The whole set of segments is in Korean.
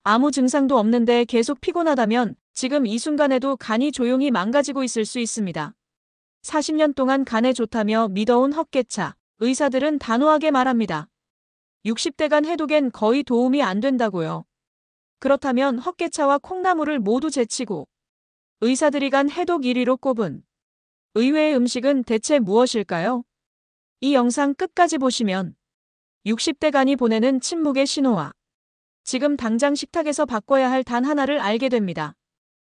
아무 증상도 없는데 계속 피곤하다면 지금 이 순간에도 간이 조용히 망가지고 있을 수 있습니다. 40년 동안 간에 좋다며 믿어온 헛개차. 의사들은 단호하게 말합니다. 60대 간 해독엔 거의 도움이 안 된다고요. 그렇다면 헛개차와 콩나물을 모두 제치고 의사들이 간 해독 1위로 꼽은 의외의 음식은 대체 무엇일까요? 이 영상 끝까지 보시면 60대 간이 보내는 침묵의 신호와 지금 당장 식탁에서 바꿔야 할 단 하나를 알게 됩니다.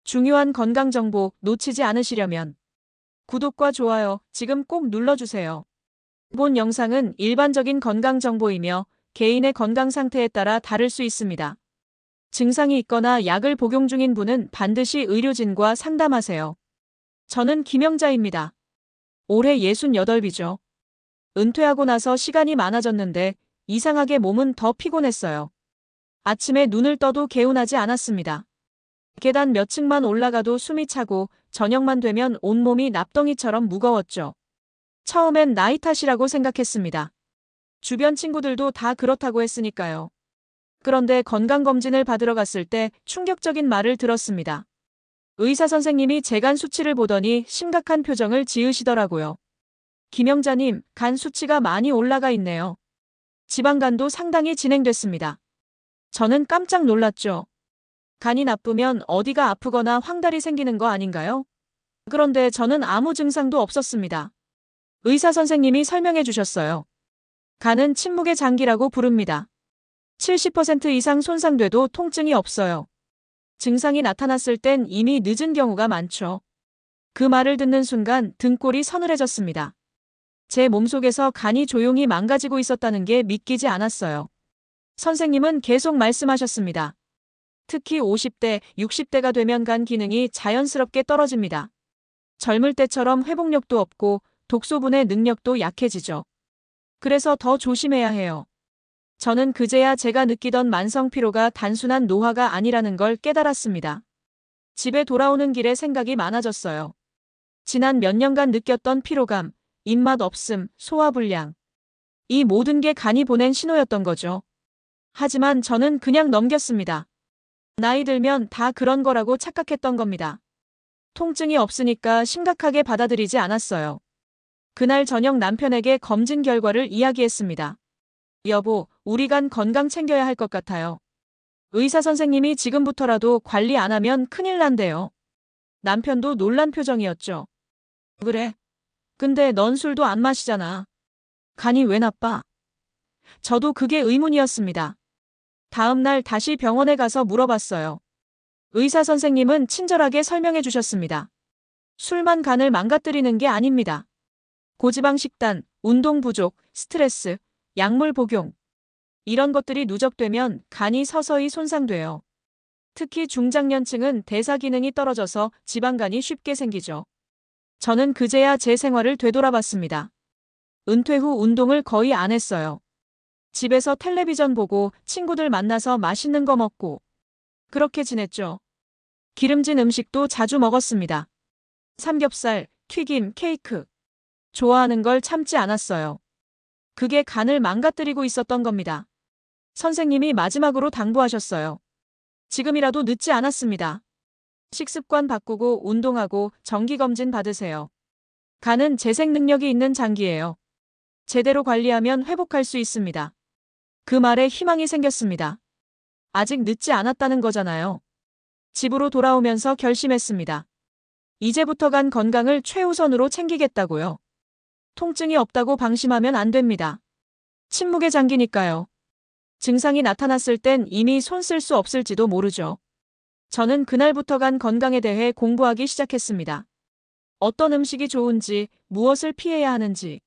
중요한 건강 정보 놓치지 않으시려면 구독과 좋아요 지금 꼭 눌러주세요. 본 영상은 일반적인 건강 정보이며 개인의 건강 상태에 따라 다를 수 있습니다. 증상이 있거나 약을 복용 중인 분은 반드시 의료진과 상담하세요. 저는 김영자입니다. 올해 68이죠. 은퇴하고 나서 시간이 많아졌는데 이상하게 몸은 더 피곤했어요. 아침에 눈을 떠도 개운하지 않았습니다. 계단 몇 층만 올라가도 숨이 차고 저녁만 되면 온몸이 납덩이처럼 무거웠죠. 처음엔 나이 탓이라고 생각했습니다. 주변 친구들도 다 그렇다고 했으니까요. 그런데 건강검진을 받으러 갔을 때 충격적인 말을 들었습니다. 의사 선생님이 제 간 수치를 보더니 심각한 표정을 지으시더라고요. 김영자님, 간 수치가 많이 올라가 있네요. 지방간도 상당히 진행됐습니다. 저는 깜짝 놀랐죠. 간이 나쁘면 어디가 아프거나 황달이 생기는 거 아닌가요? 그런데 저는 아무 증상도 없었습니다. 의사 선생님이 설명해 주셨어요. 간은 침묵의 장기라고 부릅니다. 70% 이상 손상돼도 통증이 없어요. 증상이 나타났을 땐 이미 늦은 경우가 많죠. 그 말을 듣는 순간 등골이 서늘해졌습니다. 제 몸속에서 간이 조용히 망가지고 있었다는 게 믿기지 않았어요. 선생님은 계속 말씀하셨습니다. 특히 50대, 60대가 되면 간 기능이 자연스럽게 떨어집니다. 젊을 때처럼 회복력도 없고 독소분해 능력도 약해지죠. 그래서 더 조심해야 해요. 저는 그제야 제가 느끼던 만성 피로가 단순한 노화가 아니라는 걸 깨달았습니다. 집에 돌아오는 길에 생각이 많아졌어요. 지난 몇 년간 느꼈던 피로감, 입맛 없음, 소화불량. 이 모든 게 간이 보낸 신호였던 거죠. 하지만 저는 그냥 넘겼습니다. 나이 들면 다 그런 거라고 착각했던 겁니다. 통증이 없으니까 심각하게 받아들이지 않았어요. 그날 저녁 남편에게 검진 결과를 이야기했습니다. 여보, 우리 간 건강 챙겨야 할 것 같아요. 의사 선생님이 지금부터라도 관리 안 하면 큰일 난대요. 남편도 놀란 표정이었죠. 그래? 근데 넌 술도 안 마시잖아. 간이 왜 나빠? 저도 그게 의문이었습니다. 다음 날 다시 병원에 가서 물어봤어요. 의사 선생님은 친절하게 설명해 주셨습니다. 술만 간을 망가뜨리는 게 아닙니다. 고지방 식단, 운동 부족, 스트레스, 약물 복용. 이런 것들이 누적되면 간이 서서히 손상돼요. 특히 중장년층은 대사 기능이 떨어져서 지방간이 쉽게 생기죠. 저는 그제야 제 생활을 되돌아봤습니다. 은퇴 후 운동을 거의 안 했어요. 집에서 텔레비전 보고 친구들 만나서 맛있는 거 먹고 그렇게 지냈죠. 기름진 음식도 자주 먹었습니다. 삼겹살, 튀김, 케이크. 좋아하는 걸 참지 않았어요. 그게 간을 망가뜨리고 있었던 겁니다. 선생님이 마지막으로 당부하셨어요. 지금이라도 늦지 않았습니다. 식습관 바꾸고 운동하고 정기검진 받으세요. 간은 재생 능력이 있는 장기예요. 제대로 관리하면 회복할 수 있습니다. 그 말에 희망이 생겼습니다. 아직 늦지 않았다는 거잖아요. 집으로 돌아오면서 결심했습니다. 이제부터 간 건강을 최우선으로 챙기겠다고요. 통증이 없다고 방심하면 안 됩니다. 침묵의 장기니까요. 증상이 나타났을 땐 이미 손 쓸 수 없을지도 모르죠. 저는 그날부터 간 건강에 대해 공부하기 시작했습니다. 어떤 음식이 좋은지, 무엇을 피해야 하는지.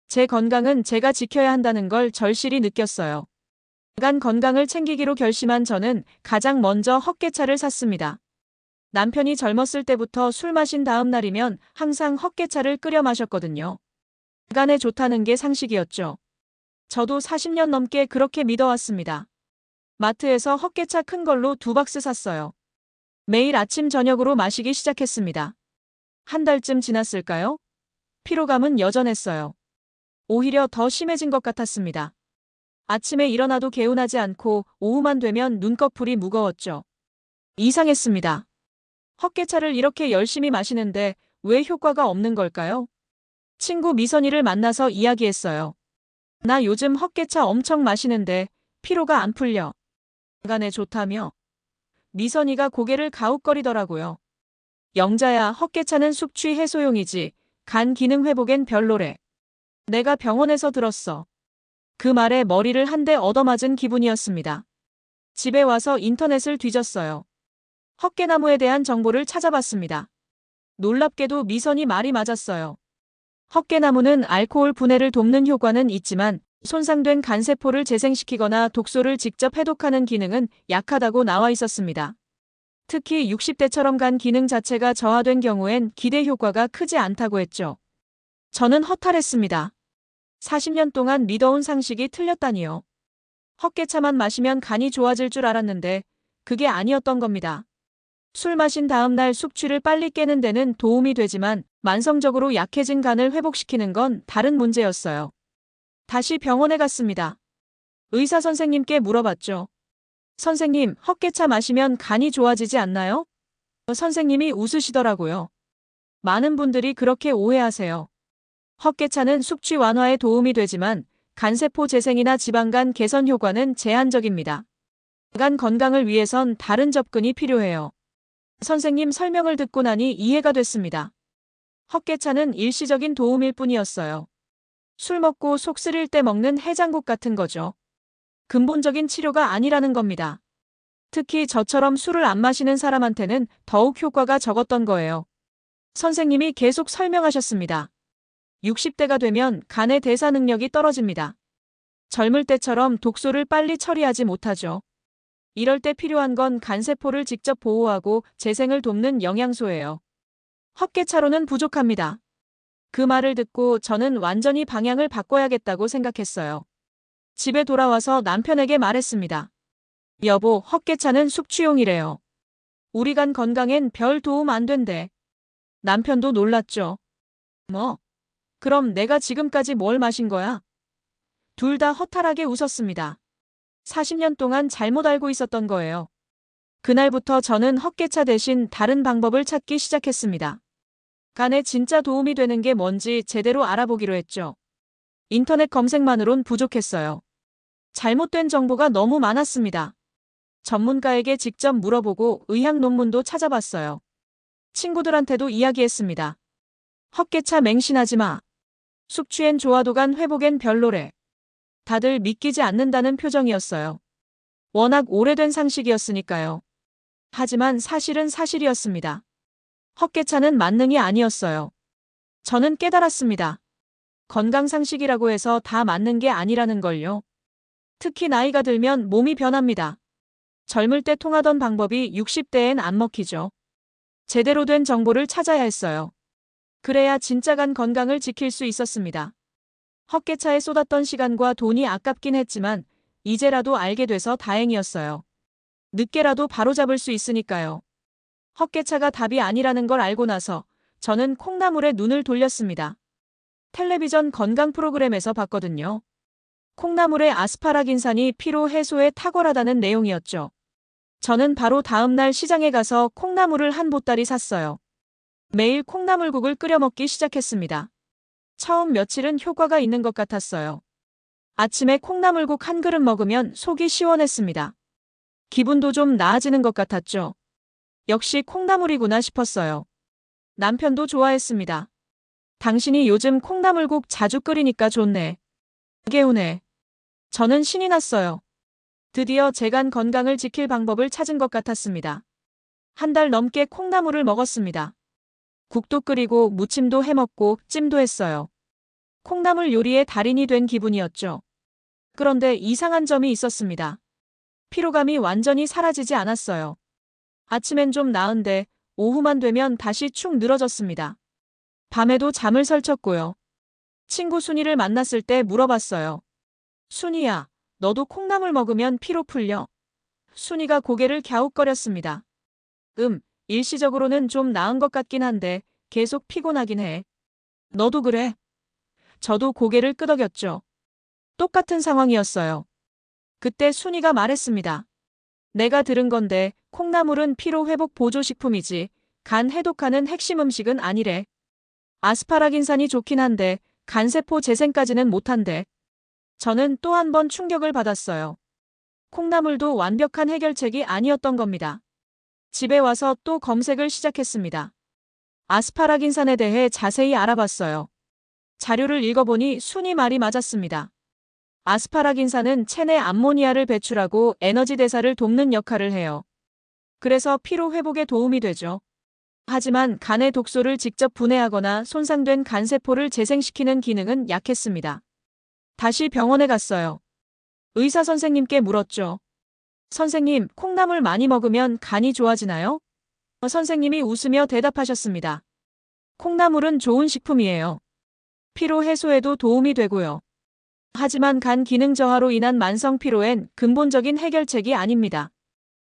제 건강은 제가 지켜야 한다는 걸 절실히 느꼈어요. 간 건강을 챙기기로 결심한 저는 가장 먼저 헛개차를 샀습니다. 남편이 젊었을 때부터 술 마신 다음 날이면 항상 헛개차를 끓여 마셨거든요. 간에 좋다는 게 상식이었죠. 저도 40년 넘게 그렇게 믿어왔습니다. 마트에서 헛개차 큰 걸로 2박스 샀어요. 매일 아침 저녁으로 마시기 시작했습니다. 한 달쯤 지났을까요? 피로감은 여전했어요. 오히려 더 심해진 것 같았습니다. 아침에 일어나도 개운하지 않고 오후만 되면 눈꺼풀이 무거웠죠. 이상했습니다. 헛개차를 이렇게 열심히 마시는데 왜 효과가 없는 걸까요? 친구 미선이를 만나서 이야기했어요. 나 요즘 헛개차 엄청 마시는데 피로가 안 풀려. 간에 좋다며. 미선이가 고개를 가웃거리더라고요. 영자야, 헛개차는 숙취 해소용이지 간 기능 회복엔 별로래. 내가 병원에서 들었어. 그 말에 머리를 한 대 얻어맞은 기분이었습니다. 집에 와서 인터넷을 뒤졌어요. 헛개나무에 대한 정보를 찾아봤습니다. 놀랍게도 미선이 말이 맞았어요. 헛개나무는 알코올 분해를 돕는 효과는 있지만 손상된 간세포를 재생시키거나 독소를 직접 해독하는 기능은 약하다고 나와 있었습니다. 특히 60대처럼 간 기능 자체가 저하된 경우엔 기대 효과가 크지 않다고 했죠. 저는 허탈했습니다. 40년 동안 믿어온 상식이 틀렸다니요. 헛개차만 마시면 간이 좋아질 줄 알았는데 그게 아니었던 겁니다. 술 마신 다음 날 숙취를 빨리 깨는 데는 도움이 되지만 만성적으로 약해진 간을 회복시키는 건 다른 문제였어요. 다시 병원에 갔습니다. 의사 선생님께 물어봤죠. 선생님, 헛개차 마시면 간이 좋아지지 않나요? 선생님이 웃으시더라고요. 많은 분들이 그렇게 오해하세요. 헛개차는 숙취 완화에 도움이 되지만 간세포 재생이나 지방간 개선 효과는 제한적입니다. 간 건강을 위해선 다른 접근이 필요해요. 선생님 설명을 듣고 나니 이해가 됐습니다. 헛개차는 일시적인 도움일 뿐이었어요. 술 먹고 속 쓰릴 때 먹는 해장국 같은 거죠. 근본적인 치료가 아니라는 겁니다. 특히 저처럼 술을 안 마시는 사람한테는 더욱 효과가 적었던 거예요. 선생님이 계속 설명하셨습니다. 60대가 되면 간의 대사 능력이 떨어집니다. 젊을 때처럼 독소를 빨리 처리하지 못하죠. 이럴 때 필요한 건 간세포를 직접 보호하고 재생을 돕는 영양소예요. 헛개차로는 부족합니다. 그 말을 듣고 저는 완전히 방향을 바꿔야겠다고 생각했어요. 집에 돌아와서 남편에게 말했습니다. 여보, 헛개차는 숙취용이래요. 우리 간 건강엔 별 도움 안 된대. 남편도 놀랐죠. 뭐? 그럼 내가 지금까지 뭘 마신 거야? 둘 다 허탈하게 웃었습니다. 40년 동안 잘못 알고 있었던 거예요. 그날부터 저는 헛개차 대신 다른 방법을 찾기 시작했습니다. 간에 진짜 도움이 되는 게 뭔지 제대로 알아보기로 했죠. 인터넷 검색만으론 부족했어요. 잘못된 정보가 너무 많았습니다. 전문가에게 직접 물어보고 의학 논문도 찾아봤어요. 친구들한테도 이야기했습니다. 헛개차 맹신하지 마. 숙취엔 좋아도 간 회복엔 별로래. 다들 믿기지 않는다는 표정이었어요. 워낙 오래된 상식이었으니까요. 하지만 사실은 사실이었습니다. 헛개차는 만능이 아니었어요. 저는 깨달았습니다. 건강상식이라고 해서 다 맞는 게 아니라는 걸요. 특히 나이가 들면 몸이 변합니다. 젊을 때 통하던 방법이 60대엔 안 먹히죠. 제대로 된 정보를 찾아야 했어요. 그래야 진짜 간 건강을 지킬 수 있었습니다. 헛개차에 쏟았던 시간과 돈이 아깝긴 했지만 이제라도 알게 돼서 다행이었어요. 늦게라도 바로잡을 수 있으니까요. 헛개차가 답이 아니라는 걸 알고 나서 저는 콩나물에 눈을 돌렸습니다. 텔레비전 건강 프로그램에서 봤거든요. 콩나물의 아스파라긴산이 피로 해소에 탁월하다는 내용이었죠. 저는 바로 다음 날 시장에 가서 콩나물을 한 보따리 샀어요. 매일 콩나물국을 끓여 먹기 시작했습니다. 처음 며칠은 효과가 있는 것 같았어요. 아침에 콩나물국 한 그릇 먹으면 속이 시원했습니다. 기분도 좀 나아지는 것 같았죠. 역시 콩나물이구나 싶었어요. 남편도 좋아했습니다. 당신이 요즘 콩나물국 자주 끓이니까 좋네. 개운해. 저는 신이 났어요. 드디어 제 간 건강을 지킬 방법을 찾은 것 같았습니다. 한 달 넘게 콩나물을 먹었습니다. 국도 끓이고 무침도 해먹고 찜도 했어요. 콩나물 요리의 달인이 된 기분이었죠. 그런데 이상한 점이 있었습니다. 피로감이 완전히 사라지지 않았어요. 아침엔 좀 나은데 오후만 되면 다시 축 늘어졌습니다. 밤에도 잠을 설쳤고요. 친구 순이를 만났을 때 물어봤어요. 순이야, 너도 콩나물 먹으면 피로 풀려? 순이가 고개를 갸웃거렸습니다. 일시적으로는 좀 나은 것 같긴 한데 계속 피곤하긴 해. 너도 그래? 저도 고개를 끄덕였죠. 똑같은 상황이었어요. 그때 순이가 말했습니다. 내가 들은 건데 콩나물은 피로회복 보조식품이지 간 해독하는 핵심 음식은 아니래. 아스파라긴산이 좋긴 한데 간세포 재생까지는 못한대. 저는 또 한 번 충격을 받았어요. 콩나물도 완벽한 해결책이 아니었던 겁니다. 집에 와서 또 검색을 시작했습니다. 아스파라긴산에 대해 자세히 알아봤어요. 자료를 읽어보니 순이 말이 맞았습니다. 아스파라긴산은 체내 암모니아를 배출하고 에너지 대사를 돕는 역할을 해요. 그래서 피로 회복에 도움이 되죠. 하지만 간의 독소를 직접 분해하거나 손상된 간세포를 재생시키는 기능은 약했습니다. 다시 병원에 갔어요. 의사 선생님께 물었죠. 선생님, 콩나물 많이 먹으면 간이 좋아지나요? 선생님이 웃으며 대답하셨습니다. 콩나물은 좋은 식품이에요. 피로 해소에도 도움이 되고요. 하지만 간 기능 저하로 인한 만성 피로엔 근본적인 해결책이 아닙니다.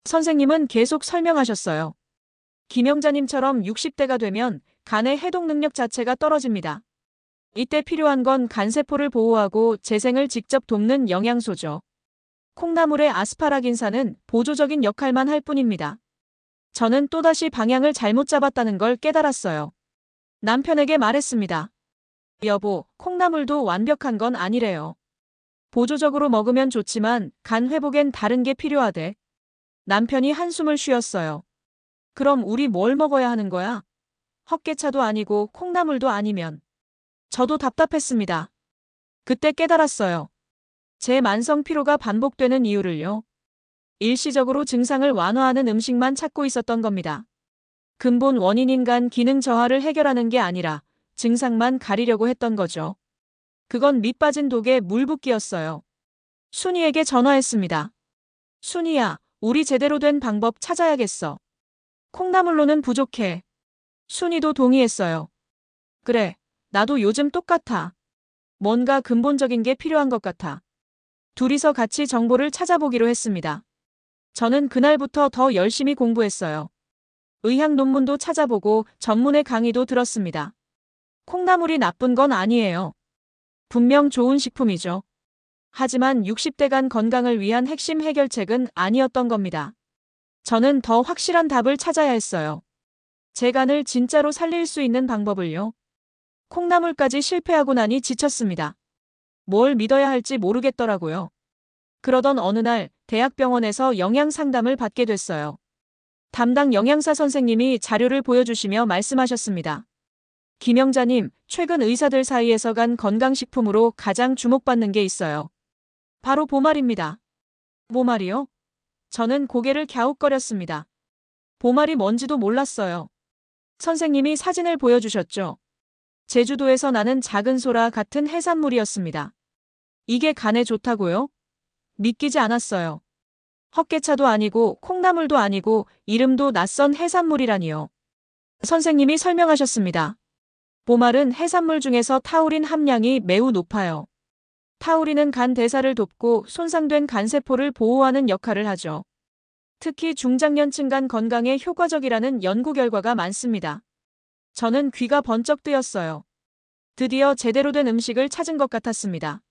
선생님은 계속 설명하셨어요. 김영자님처럼 60대가 되면 간의 해독 능력 자체가 떨어집니다. 이때 필요한 건 간세포를 보호하고 재생을 직접 돕는 영양소죠. 콩나물의 아스파라긴산은 보조적인 역할만 할 뿐입니다. 저는 또다시 방향을 잘못 잡았다는 걸 깨달았어요. 남편에게 말했습니다. 여보, 콩나물도 완벽한 건 아니래요. 보조적으로 먹으면 좋지만 간 회복엔 다른 게 필요하대. 남편이 한숨을 쉬었어요. 그럼 우리 뭘 먹어야 하는 거야? 헛개차도 아니고 콩나물도 아니면. 저도 답답했습니다. 그때 깨달았어요. 제 만성 피로가 반복되는 이유를요. 일시적으로 증상을 완화하는 음식만 찾고 있었던 겁니다. 근본 원인인 간 기능 저하를 해결하는 게 아니라 증상만 가리려고 했던 거죠. 그건 밑빠진 독에 물 붓기였어요. 순이에게 전화했습니다. 순이야, 우리 제대로 된 방법 찾아야겠어. 콩나물로는 부족해. 순이도 동의했어요. 그래, 나도 요즘 똑같아. 뭔가 근본적인 게 필요한 것 같아. 둘이서 같이 정보를 찾아보기로 했습니다. 저는 그날부터 더 열심히 공부했어요. 의학 논문도 찾아보고 전문의 강의도 들었습니다. 콩나물이 나쁜 건 아니에요. 분명 좋은 식품이죠. 하지만 60대 간 건강을 위한 핵심 해결책은 아니었던 겁니다. 저는 더 확실한 답을 찾아야 했어요. 제 간을 진짜로 살릴 수 있는 방법을요. 콩나물까지 실패하고 나니 지쳤습니다. 뭘 믿어야 할지 모르겠더라고요. 그러던 어느 날 대학병원에서 영양 상담을 받게 됐어요. 담당 영양사 선생님이 자료를 보여주시며 말씀하셨습니다. 김영자님, 최근 의사들 사이에서 간 건강식품으로 가장 주목받는 게 있어요. 바로 보말입니다. 보말이요? 저는 고개를 갸웃거렸습니다. 보말이 뭔지도 몰랐어요. 선생님이 사진을 보여주셨죠. 제주도에서 나는 작은 소라 같은 해산물이었습니다. 이게 간에 좋다고요? 믿기지 않았어요. 헛개차도 아니고 콩나물도 아니고 이름도 낯선 해산물이라니요. 선생님이 설명하셨습니다. 보말은 해산물 중에서 타우린 함량이 매우 높아요. 타우린은 간 대사를 돕고 손상된 간세포를 보호하는 역할을 하죠. 특히 중장년층 간 건강에 효과적이라는 연구 결과가 많습니다. 저는 귀가 번쩍 뜨였어요. 드디어 제대로 된 음식을 찾은 것 같았습니다.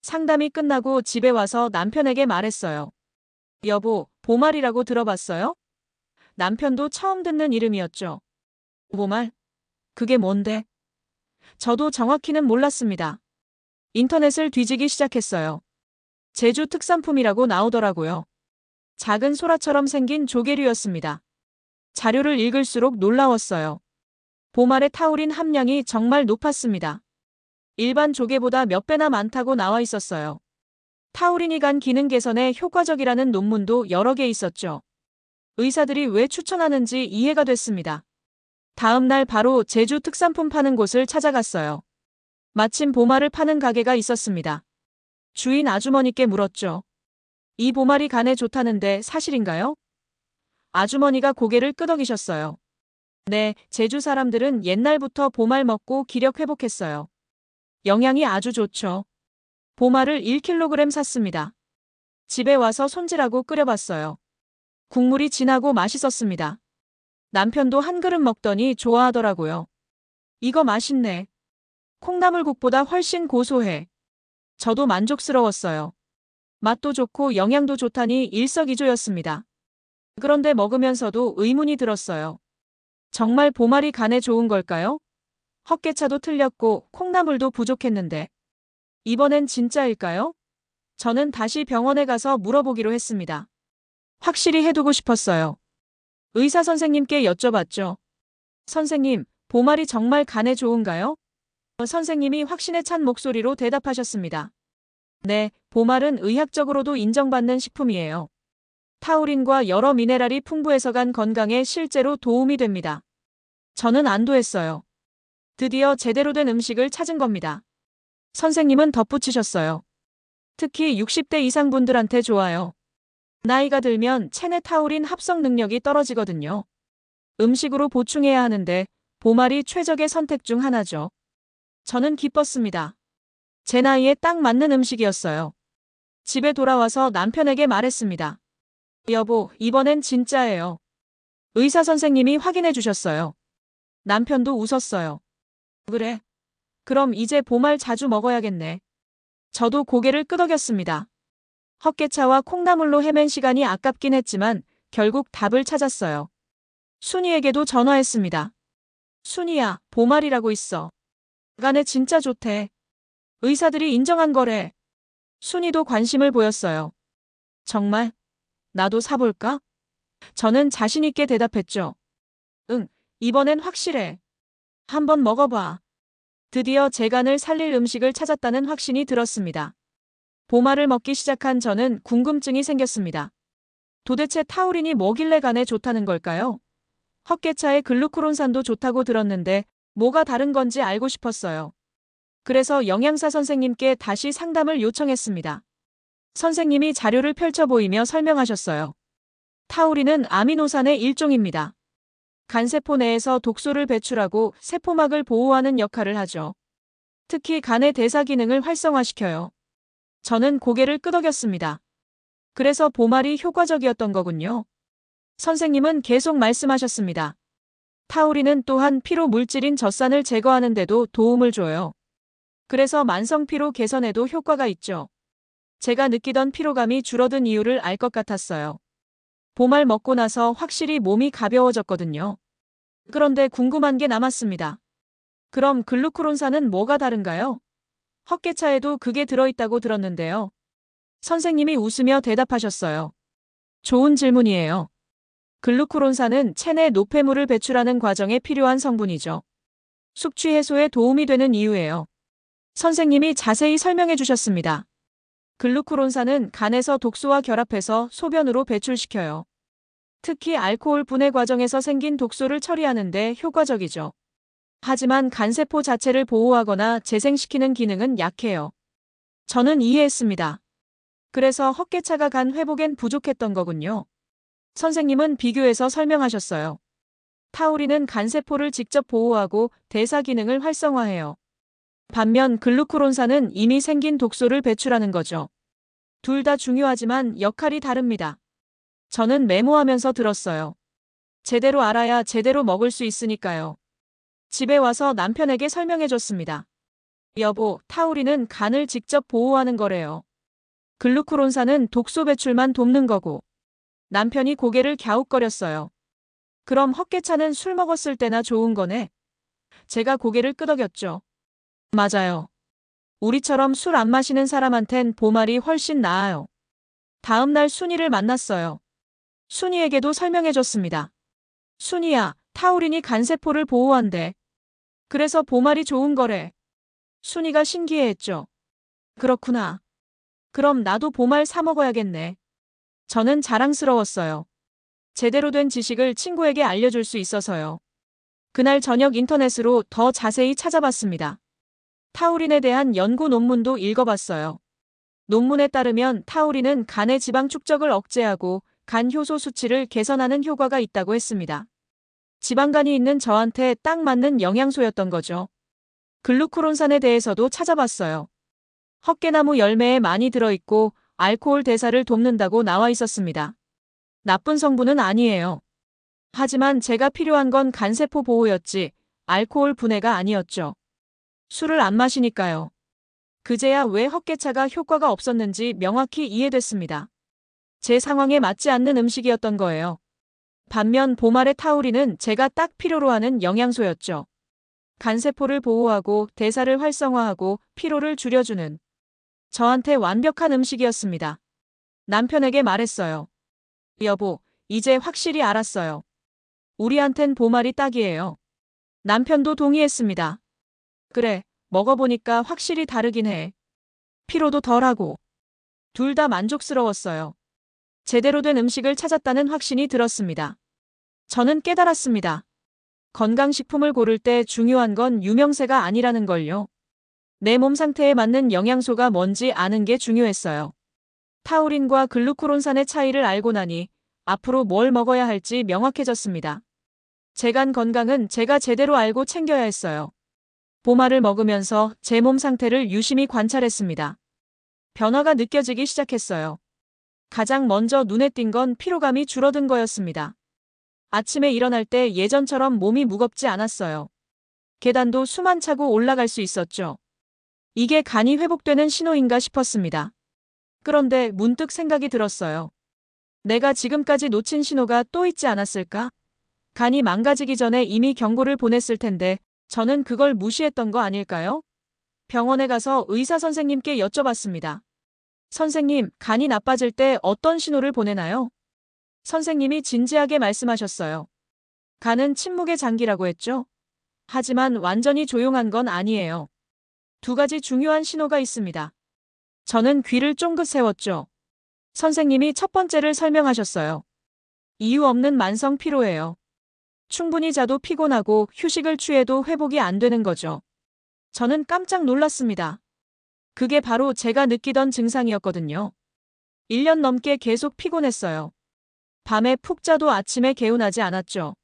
상담이 끝나고 집에 와서 남편에게 말했어요. 여보, 보말이라고 들어봤어요? 남편도 처음 듣는 이름이었죠. 보말? 그게 뭔데? 저도 정확히는 몰랐습니다. 인터넷을 뒤지기 시작했어요. 제주 특산품이라고 나오더라고요. 작은 소라처럼 생긴 조개류였습니다. 자료를 읽을수록 놀라웠어요. 보말의 타우린 함량이 정말 높았습니다. 일반 조개보다 몇 배나 많다고 나와 있었어요. 타우린이 간 기능 개선에 효과적이라는 논문도 여러 개 있었죠. 의사들이 왜 추천하는지 이해가 됐습니다. 다음 날 바로 제주 특산품 파는 곳을 찾아갔어요. 마침 보말을 파는 가게가 있었습니다. 주인 아주머니께 물었죠. 이 보말이 간에 좋다는데 사실인가요? 아주머니가 고개를 끄덕이셨어요. 네, 제주 사람들은 옛날부터 보말 먹고 기력 회복했어요. 영양이 아주 좋죠. 보말을 1kg 샀습니다. 집에 와서 손질하고 끓여봤어요. 국물이 진하고 맛있었습니다. 남편도 한 그릇 먹더니 좋아하더라고요. 이거 맛있네. 콩나물국보다 훨씬 고소해. 저도 만족스러웠어요. 맛도 좋고 영양도 좋다니 일석이조였습니다. 그런데 먹으면서도 의문이 들었어요. 정말 보말이 간에 좋은 걸까요? 헛개차도 틀렸고 콩나물도 부족했는데 이번엔 진짜일까요? 저는 다시 병원에 가서 물어보기로 했습니다. 확실히 해두고 싶었어요. 의사 선생님께 여쭤봤죠. 선생님, 보말이 정말 간에 좋은가요? 선생님이 확신에 찬 목소리로 대답하셨습니다. 네, 보말은 의학적으로도 인정받는 식품이에요. 타우린과 여러 미네랄이 풍부해서 간 건강에 실제로 도움이 됩니다. 저는 안도했어요. 드디어 제대로 된 음식을 찾은 겁니다. 선생님은 덧붙이셨어요. 특히 60대 이상 분들한테 좋아요. 나이가 들면 체내 타우린 합성 능력이 떨어지거든요. 음식으로 보충해야 하는데 보말이 최적의 선택 중 하나죠. 저는 기뻤습니다. 제 나이에 딱 맞는 음식이었어요. 집에 돌아와서 남편에게 말했습니다. 여보, 이번엔 진짜예요. 의사 선생님이 확인해 주셨어요. 남편도 웃었어요. 그래. 그럼 이제 보말 자주 먹어야겠네. 저도 고개를 끄덕였습니다. 헛개차와 콩나물로 헤맨 시간이 아깝긴 했지만 결국 답을 찾았어요. 순이에게도 전화했습니다. 순이야, 보말이라고 있어. 간에 진짜 좋대. 의사들이 인정한 거래. 순이도 관심을 보였어요. 정말? 나도 사볼까? 저는 자신 있게 대답했죠. 응, 이번엔 확실해. 한번 먹어봐. 드디어 제 간을 살릴 음식을 찾았다는 확신이 들었습니다. 보말을 먹기 시작한 저는 궁금증이 생겼습니다. 도대체 타우린이 뭐길래 간에 좋다는 걸까요? 헛개차의 글루코론산도 좋다고 들었는데 뭐가 다른 건지 알고 싶었어요. 그래서 영양사 선생님께 다시 상담을 요청했습니다. 선생님이 자료를 펼쳐 보이며 설명하셨어요. 타우린은 아미노산의 일종입니다. 간세포 내에서 독소를 배출하고 세포막을 보호하는 역할을 하죠. 특히 간의 대사 기능을 활성화시켜요. 저는 고개를 끄덕였습니다. 그래서 보말이 효과적이었던 거군요. 선생님은 계속 말씀하셨습니다. 타우린은 또한 피로 물질인 젖산을 제거하는 데도 도움을 줘요. 그래서 만성 피로 개선에도 효과가 있죠. 제가 느끼던 피로감이 줄어든 이유를 알 것 같았어요. 보말 먹고 나서 확실히 몸이 가벼워졌거든요. 그런데 궁금한 게 남았습니다. 그럼 글루코론산은 뭐가 다른가요? 헛개차에도 그게 들어있다고 들었는데요. 선생님이 웃으며 대답하셨어요. 좋은 질문이에요. 글루코론산은 체내 노폐물을 배출하는 과정에 필요한 성분이죠. 숙취 해소에 도움이 되는 이유예요. 선생님이 자세히 설명해 주셨습니다. 글루코론산은 간에서 독소와 결합해서 소변으로 배출시켜요. 특히 알코올 분해 과정에서 생긴 독소를 처리하는 데 효과적이죠. 하지만 간세포 자체를 보호하거나 재생시키는 기능은 약해요. 저는 이해했습니다. 그래서 헛개차가 간 회복엔 부족했던 거군요. 선생님은 비교해서 설명하셨어요. 타우린은 간세포를 직접 보호하고 대사 기능을 활성화해요. 반면 글루코론산은 이미 생긴 독소를 배출하는 거죠. 둘 다 중요하지만 역할이 다릅니다. 저는 메모하면서 들었어요. 제대로 알아야 제대로 먹을 수 있으니까요. 집에 와서 남편에게 설명해줬습니다. 여보, 타우린은 간을 직접 보호하는 거래요. 글루코론산은 독소 배출만 돕는 거고. 남편이 고개를 갸웃거렸어요. 그럼 헛개차는 술 먹었을 때나 좋은 거네? 제가 고개를 끄덕였죠. 맞아요. 우리처럼 술 안 마시는 사람한텐 보말이 훨씬 나아요. 다음 날 순이를 만났어요. 순이에게도 설명해줬습니다. 순이야, 타우린이 간세포를 보호한대. 그래서 보말이 좋은 거래. 순이가 신기해했죠. 그렇구나. 그럼 나도 보말 사 먹어야겠네. 저는 자랑스러웠어요. 제대로 된 지식을 친구에게 알려줄 수 있어서요. 그날 저녁 인터넷으로 더 자세히 찾아봤습니다. 타우린에 대한 연구 논문도 읽어봤어요. 논문에 따르면 타우린은 간의 지방 축적을 억제하고 간 효소 수치를 개선하는 효과가 있다고 했습니다. 지방간이 있는 저한테 딱 맞는 영양소였던 거죠. 글루코론산에 대해서도 찾아봤어요. 헛개나무 열매에 많이 들어있고 알코올 대사를 돕는다고 나와 있었습니다. 나쁜 성분은 아니에요. 하지만 제가 필요한 건 간세포 보호였지 알코올 분해가 아니었죠. 술을 안 마시니까요. 그제야 왜 헛개차가 효과가 없었는지 명확히 이해됐습니다. 제 상황에 맞지 않는 음식이었던 거예요. 반면 보말의 타우린은 제가 딱 필요로 하는 영양소였죠. 간세포를 보호하고 대사를 활성화하고 피로를 줄여주는 저한테 완벽한 음식이었습니다. 남편에게 말했어요. 여보, 이제 확실히 알았어요. 우리한텐 보말이 딱이에요. 남편도 동의했습니다. 그래, 먹어보니까 확실히 다르긴 해. 피로도 덜하고. 둘 다 만족스러웠어요. 제대로 된 음식을 찾았다는 확신이 들었습니다. 저는 깨달았습니다. 건강식품을 고를 때 중요한 건 유명세가 아니라는 걸요. 내 몸 상태에 맞는 영양소가 뭔지 아는 게 중요했어요. 타우린과 글루코론산의 차이를 알고 나니 앞으로 뭘 먹어야 할지 명확해졌습니다. 제 간 건강은 제가 제대로 알고 챙겨야 했어요. 보말을 먹으면서 제 몸 상태를 유심히 관찰했습니다. 변화가 느껴지기 시작했어요. 가장 먼저 눈에 띈 건 피로감이 줄어든 거였습니다. 아침에 일어날 때 예전처럼 몸이 무겁지 않았어요. 계단도 숨 안 차고 올라갈 수 있었죠. 이게 간이 회복되는 신호인가 싶었습니다. 그런데 문득 생각이 들었어요. 내가 지금까지 놓친 신호가 또 있지 않았을까? 간이 망가지기 전에 이미 경고를 보냈을 텐데 저는 그걸 무시했던 거 아닐까요? 병원에 가서 의사 선생님께 여쭤봤습니다. 선생님, 간이 나빠질 때 어떤 신호를 보내나요? 선생님이 진지하게 말씀하셨어요. 간은 침묵의 장기라고 했죠? 하지만 완전히 조용한 건 아니에요. 두 가지 중요한 신호가 있습니다. 저는 귀를 쫑긋 세웠죠. 선생님이 첫 번째를 설명하셨어요. 이유 없는 만성 피로예요. 충분히 자도 피곤하고 휴식을 취해도 회복이 안 되는 거죠. 저는 깜짝 놀랐습니다. 그게 바로 제가 느끼던 증상이었거든요. 1년 넘게 계속 피곤했어요. 밤에 푹 자도 아침에 개운하지 않았죠.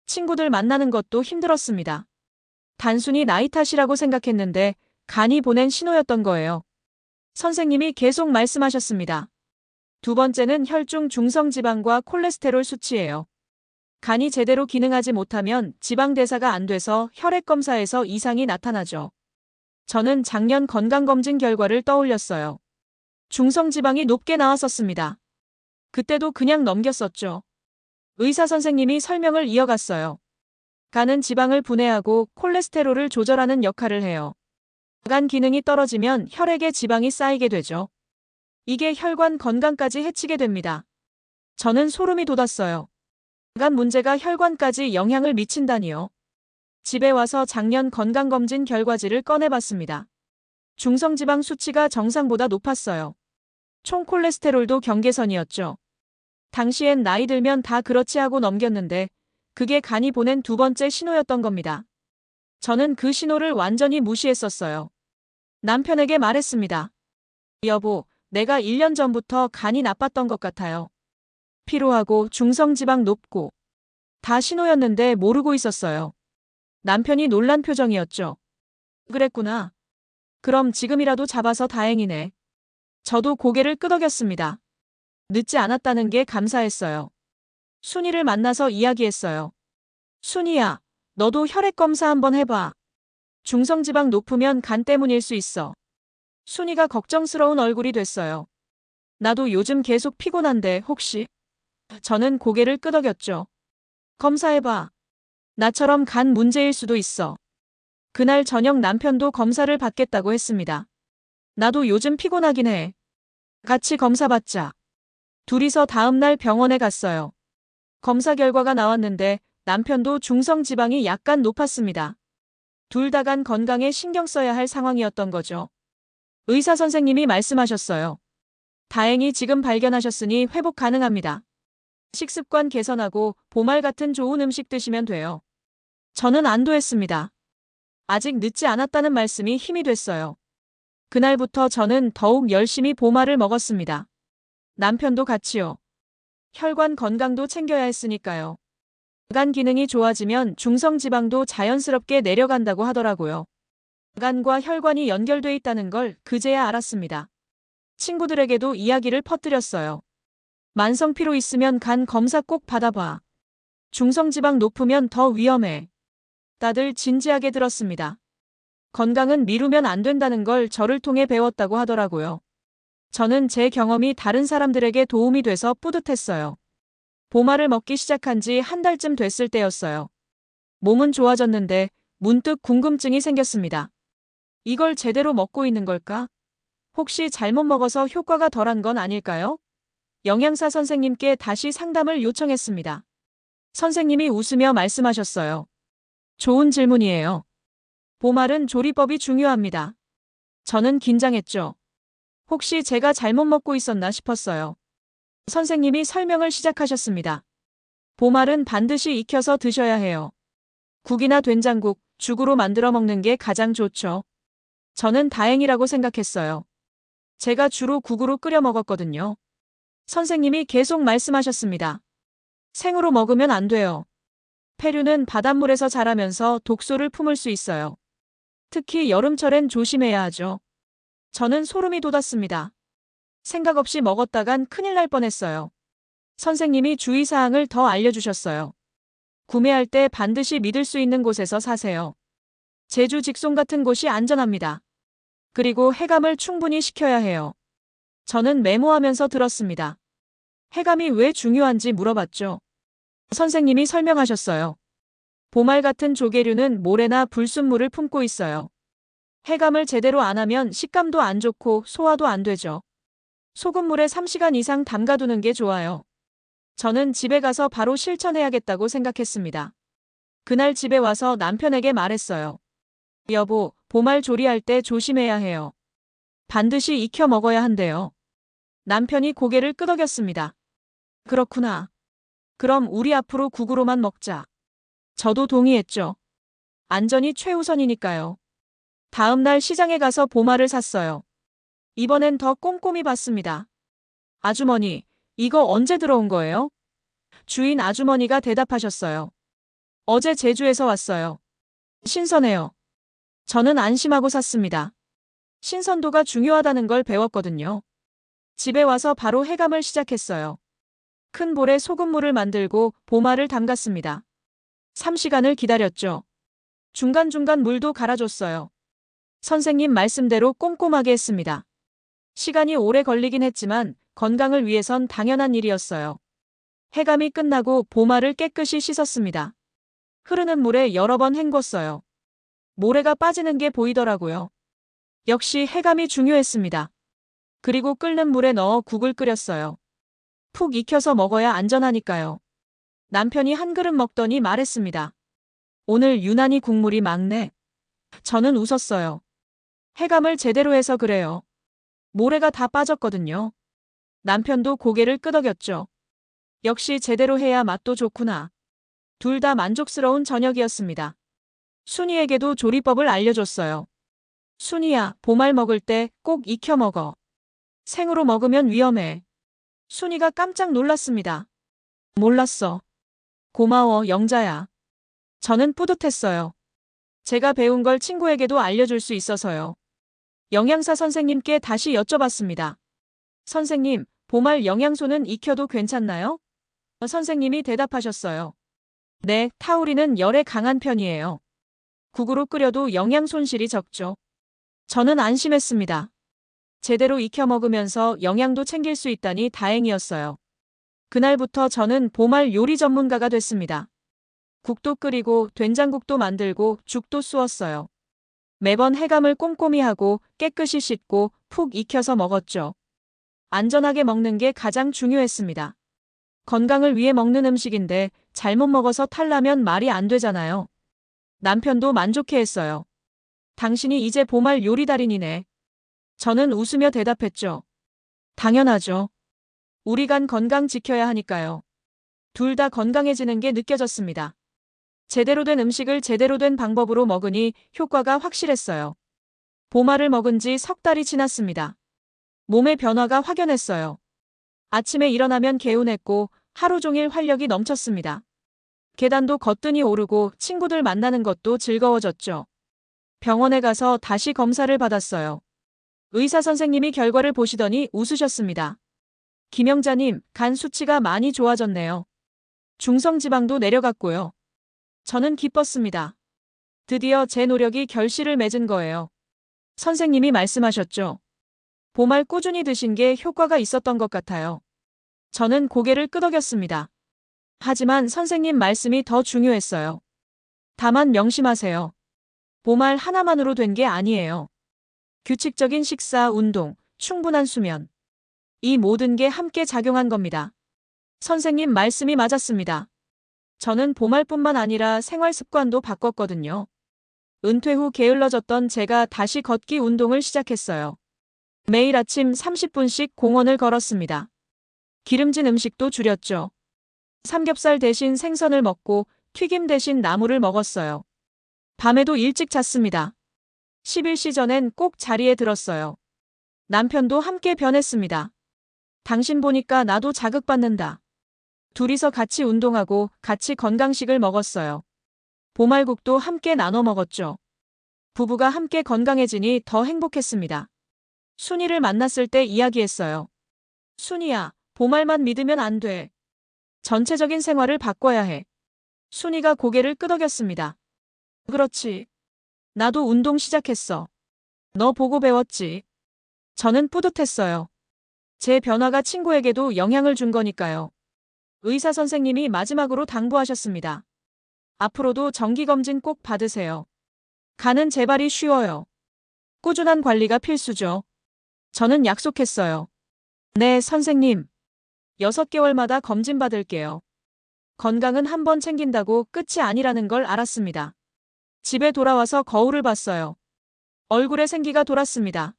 친구들 만나는 것도 힘들었습니다. 단순히 나이 탓이라고 생각했는데 간이 보낸 신호였던 거예요. 선생님이 계속 말씀하셨습니다. 두 번째는 혈중 중성지방과 콜레스테롤 수치예요. 간이 제대로 기능하지 못하면 지방 대사가 안 돼서 혈액 검사에서 이상이 나타나죠. 저는 작년 건강검진 결과를 떠올렸어요. 중성지방이 높게 나왔었습니다. 그때도 그냥 넘겼었죠. 의사 선생님이 설명을 이어갔어요. 간은 지방을 분해하고 콜레스테롤을 조절하는 역할을 해요. 간 기능이 떨어지면 혈액에 지방이 쌓이게 되죠. 이게 혈관 건강까지 해치게 됩니다. 저는 소름이 돋았어요. 간 문제가 혈관까지 영향을 미친다니요. 집에 와서 작년 건강검진 결과지를 꺼내봤습니다. 중성지방 수치가 정상보다 높았어요. 총 콜레스테롤도 경계선이었죠. 당시엔 나이 들면 다 그렇지 하고 넘겼는데 그게 간이 보낸 두 번째 신호였던 겁니다. 저는 그 신호를 완전히 무시했었어요. 남편에게 말했습니다. 여보, 내가 1년 전부터 간이 나빴던 것 같아요. 피로하고 중성지방 높고 다 신호였는데 모르고 있었어요. 남편이 놀란 표정이었죠. 그랬구나. 그럼 지금이라도 잡아서 다행이네. 저도 고개를 끄덕였습니다. 늦지 않았다는 게 감사했어요. 순이를 만나서 이야기했어요. 순이야, 너도 혈액 검사 한번 해봐. 중성지방 높으면 간 때문일 수 있어. 순이가 걱정스러운 얼굴이 됐어요. 나도 요즘 계속 피곤한데 혹시? 저는 고개를 끄덕였죠. 검사해봐. 나처럼 간 문제일 수도 있어. 그날 저녁 남편도 검사를 받겠다고 했습니다. 나도 요즘 피곤하긴 해. 같이 검사 받자. 둘이서 다음날 병원에 갔어요. 검사 결과가 나왔는데 남편도 중성지방이 약간 높았습니다. 둘 다 간 건강에 신경 써야 할 상황이었던 거죠. 의사 선생님이 말씀하셨어요. 다행히 지금 발견하셨으니 회복 가능합니다. 식습관 개선하고 보말 같은 좋은 음식 드시면 돼요. 저는 안도했습니다. 아직 늦지 않았다는 말씀이 힘이 됐어요. 그날부터 저는 더욱 열심히 보말을 먹었습니다. 남편도 같이요. 혈관 건강도 챙겨야 했으니까요. 간 기능이 좋아지면 중성지방도 자연스럽게 내려간다고 하더라고요. 간과 혈관이 연결돼 있다는 걸 그제야 알았습니다. 친구들에게도 이야기를 퍼뜨렸어요. 만성 피로 있으면 간 검사 꼭 받아봐. 중성지방 높으면 더 위험해. 다들 진지하게 들었습니다. 건강은 미루면 안 된다는 걸 저를 통해 배웠다고 하더라고요. 저는 제 경험이 다른 사람들에게 도움이 돼서 뿌듯했어요. 보말을 먹기 시작한 지 한 달쯤 됐을 때였어요. 몸은 좋아졌는데 문득 궁금증이 생겼습니다. 이걸 제대로 먹고 있는 걸까? 혹시 잘못 먹어서 효과가 덜한 건 아닐까요? 영양사 선생님께 다시 상담을 요청했습니다. 선생님이 웃으며 말씀하셨어요. 좋은 질문이에요. 보말은 조리법이 중요합니다. 저는 긴장했죠. 혹시 제가 잘못 먹고 있었나 싶었어요. 선생님이 설명을 시작하셨습니다. 보말은 반드시 익혀서 드셔야 해요. 국이나 된장국, 죽으로 만들어 먹는 게 가장 좋죠. 저는 다행이라고 생각했어요. 제가 주로 국으로 끓여 먹었거든요. 선생님이 계속 말씀하셨습니다. 생으로 먹으면 안 돼요. 폐류는 바닷물에서 자라면서 독소를 품을 수 있어요. 특히 여름철엔 조심해야 하죠. 저는 소름이 돋았습니다. 생각 없이 먹었다간 큰일 날 뻔했어요. 선생님이 주의사항을 더 알려주셨어요. 구매할 때 반드시 믿을 수 있는 곳에서 사세요. 제주 직송 같은 곳이 안전합니다. 그리고 해감을 충분히 시켜야 해요. 저는 메모하면서 들었습니다. 해감이 왜 중요한지 물어봤죠. 선생님이 설명하셨어요. 보말 같은 조개류는 모래나 불순물을 품고 있어요. 해감을 제대로 안 하면 식감도 안 좋고 소화도 안 되죠. 소금물에 3시간 이상 담가두는 게 좋아요. 저는 집에 가서 바로 실천해야겠다고 생각했습니다. 그날 집에 와서 남편에게 말했어요. 여보, 보말 조리할 때 조심해야 해요. 반드시 익혀 먹어야 한대요. 남편이 고개를 끄덕였습니다. 그렇구나. 그럼 우리 앞으로 국으로만 먹자. 저도 동의했죠. 안전이 최우선이니까요. 다음 날 시장에 가서 보말을 샀어요. 이번엔 더 꼼꼼히 봤습니다. 아주머니, 이거 언제 들어온 거예요? 주인 아주머니가 대답하셨어요. 어제 제주에서 왔어요. 신선해요. 저는 안심하고 샀습니다. 신선도가 중요하다는 걸 배웠거든요. 집에 와서 바로 해감을 시작했어요. 큰 볼에 소금물을 만들고 보말을 담갔습니다. 3시간을 기다렸죠. 중간중간 물도 갈아줬어요. 선생님 말씀대로 꼼꼼하게 했습니다. 시간이 오래 걸리긴 했지만 건강을 위해선 당연한 일이었어요. 해감이 끝나고 보말을 깨끗이 씻었습니다. 흐르는 물에 여러 번 헹궜어요. 모래가 빠지는 게 보이더라고요. 역시 해감이 중요했습니다. 그리고 끓는 물에 넣어 국을 끓였어요. 푹 익혀서 먹어야 안전하니까요. 남편이 한 그릇 먹더니 말했습니다. 오늘 유난히 국물이 맑네. 저는 웃었어요. 해감을 제대로 해서 그래요. 모래가 다 빠졌거든요. 남편도 고개를 끄덕였죠. 역시 제대로 해야 맛도 좋구나. 둘 다 만족스러운 저녁이었습니다. 순이에게도 조리법을 알려줬어요. 순이야, 보말 먹을 때 꼭 익혀 먹어. 생으로 먹으면 위험해. 순이가 깜짝 놀랐습니다. 몰랐어. 고마워, 영자야. 저는 뿌듯했어요. 제가 배운 걸 친구에게도 알려줄 수 있어서요. 영양사 선생님께 다시 여쭤봤습니다. 선생님, 보말 영양소는 익혀도 괜찮나요? 선생님이 대답하셨어요. 네, 타우린은 열에 강한 편이에요. 국으로 끓여도 영양 손실이 적죠. 저는 안심했습니다. 제대로 익혀 먹으면서 영양도 챙길 수 있다니 다행이었어요. 그날부터 저는 보말 요리 전문가가 됐습니다. 국도 끓이고 된장국도 만들고 죽도 쑤었어요. 매번 해감을 꼼꼼히 하고 깨끗이 씻고 푹 익혀서 먹었죠. 안전하게 먹는 게 가장 중요했습니다. 건강을 위해 먹는 음식인데 잘못 먹어서 탈나면 말이 안 되잖아요. 남편도 만족해했어요. 당신이 이제 보말 요리 달인이네. 저는 웃으며 대답했죠. 당연하죠. 우리 간 건강 지켜야 하니까요. 둘 다 건강해지는 게 느껴졌습니다. 제대로 된 음식을 제대로 된 방법으로 먹으니 효과가 확실했어요. 보말을 먹은 지 석 달이 지났습니다. 몸의 변화가 확연했어요. 아침에 일어나면 개운했고 하루 종일 활력이 넘쳤습니다. 계단도 거뜬히 오르고 친구들 만나는 것도 즐거워졌죠. 병원에 가서 다시 검사를 받았어요. 의사 선생님이 결과를 보시더니 웃으셨습니다. 김영자님, 간 수치가 많이 좋아졌네요. 중성지방도 내려갔고요. 저는 기뻤습니다. 드디어 제 노력이 결실을 맺은 거예요. 선생님이 말씀하셨죠. 보말 꾸준히 드신 게 효과가 있었던 것 같아요. 저는 고개를 끄덕였습니다. 하지만 선생님 말씀이 더 중요했어요. 다만 명심하세요. 보말 하나만으로 된 게 아니에요. 규칙적인 식사, 운동, 충분한 수면. 이 모든 게 함께 작용한 겁니다. 선생님 말씀이 맞았습니다. 저는 보말뿐만 아니라 생활 습관도 바꿨거든요. 은퇴 후 게을러졌던 제가 다시 걷기 운동을 시작했어요. 매일 아침 30분씩 공원을 걸었습니다. 기름진 음식도 줄였죠. 삼겹살 대신 생선을 먹고 튀김 대신 나물을 먹었어요. 밤에도 일찍 잤습니다. 11시 전엔 꼭 자리에 들었어요. 남편도 함께 변했습니다. 당신 보니까 나도 자극받는다. 둘이서 같이 운동하고 같이 건강식을 먹었어요. 보말국도 함께 나눠 먹었죠. 부부가 함께 건강해지니 더 행복했습니다. 순이를 만났을 때 이야기했어요. 순이야, 보말만 믿으면 안 돼. 전체적인 생활을 바꿔야 해. 순이가 고개를 끄덕였습니다. 그렇지. 나도 운동 시작했어. 너 보고 배웠지. 저는 뿌듯했어요. 제 변화가 친구에게도 영향을 준 거니까요. 의사 선생님이 마지막으로 당부하셨습니다. 앞으로도 정기검진 꼭 받으세요. 간은 재발이 쉬워요. 꾸준한 관리가 필수죠. 저는 약속했어요. 네, 선생님. 6개월마다 검진 받을게요. 건강은 한 번 챙긴다고 끝이 아니라는 걸 알았습니다. 집에 돌아와서 거울을 봤어요. 얼굴에 생기가 돌았습니다.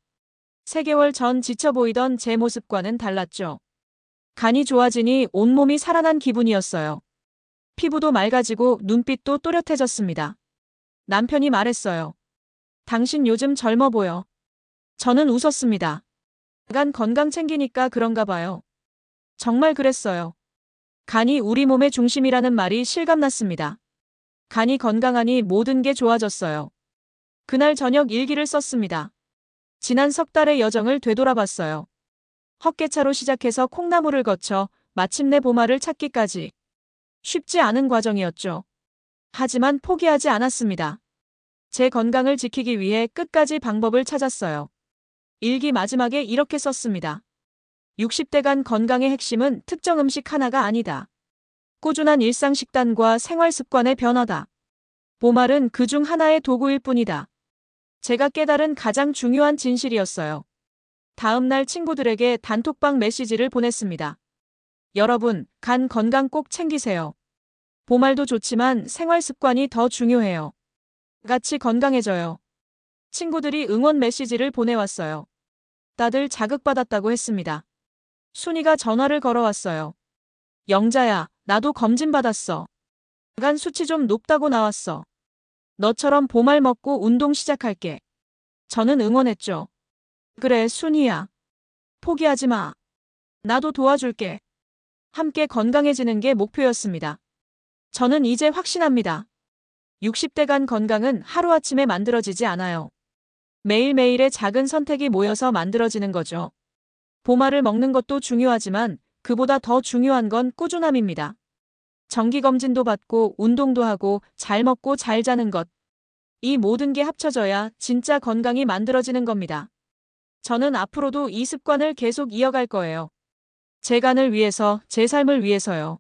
3개월 전 지쳐 보이던 제 모습과는 달랐죠. 간이 좋아지니 온몸이 살아난 기분이었어요. 피부도 맑아지고 눈빛도 또렷해졌습니다. 남편이 말했어요. 당신 요즘 젊어 보여. 저는 웃었습니다. 간 건강 챙기니까 그런가 봐요. 정말 그랬어요. 간이 우리 몸의 중심이라는 말이 실감났습니다. 간이 건강하니 모든 게 좋아졌어요. 그날 저녁 일기를 썼습니다. 지난 석 달의 여정을 되돌아봤어요. 헛개차로 시작해서 콩나물을 거쳐 마침내 보말을 찾기까지. 쉽지 않은 과정이었죠. 하지만 포기하지 않았습니다. 제 건강을 지키기 위해 끝까지 방법을 찾았어요. 일기 마지막에 이렇게 썼습니다. 60대 간 건강의 핵심은 특정 음식 하나가 아니다. 꾸준한 일상 식단과 생활 습관의 변화다. 보말은 그중 하나의 도구일 뿐이다. 제가 깨달은 가장 중요한 진실이었어요. 다음 날 친구들에게 단톡방 메시지를 보냈습니다. 여러분, 간 건강 꼭 챙기세요. 보말도 좋지만 생활 습관이 더 중요해요. 같이 건강해져요. 친구들이 응원 메시지를 보내왔어요. 다들 자극받았다고 했습니다. 순이가 전화를 걸어왔어요. 영자야, 나도 검진 받았어. 간 수치 좀 높다고 나왔어. 너처럼 보말 먹고 운동 시작할게. 저는 응원했죠. 그래, 순이야. 포기하지 마. 나도 도와줄게. 함께 건강해지는 게 목표였습니다. 저는 이제 확신합니다. 60대 간 건강은 하루아침에 만들어지지 않아요. 매일매일의 작은 선택이 모여서 만들어지는 거죠. 보말을 먹는 것도 중요하지만 그보다 더 중요한 건 꾸준함입니다. 정기검진도 받고 운동도 하고 잘 먹고 잘 자는 것. 이 모든 게 합쳐져야 진짜 건강이 만들어지는 겁니다. 저는 앞으로도 이 습관을 계속 이어갈 거예요. 제 간을 위해서, 제 삶을 위해서요.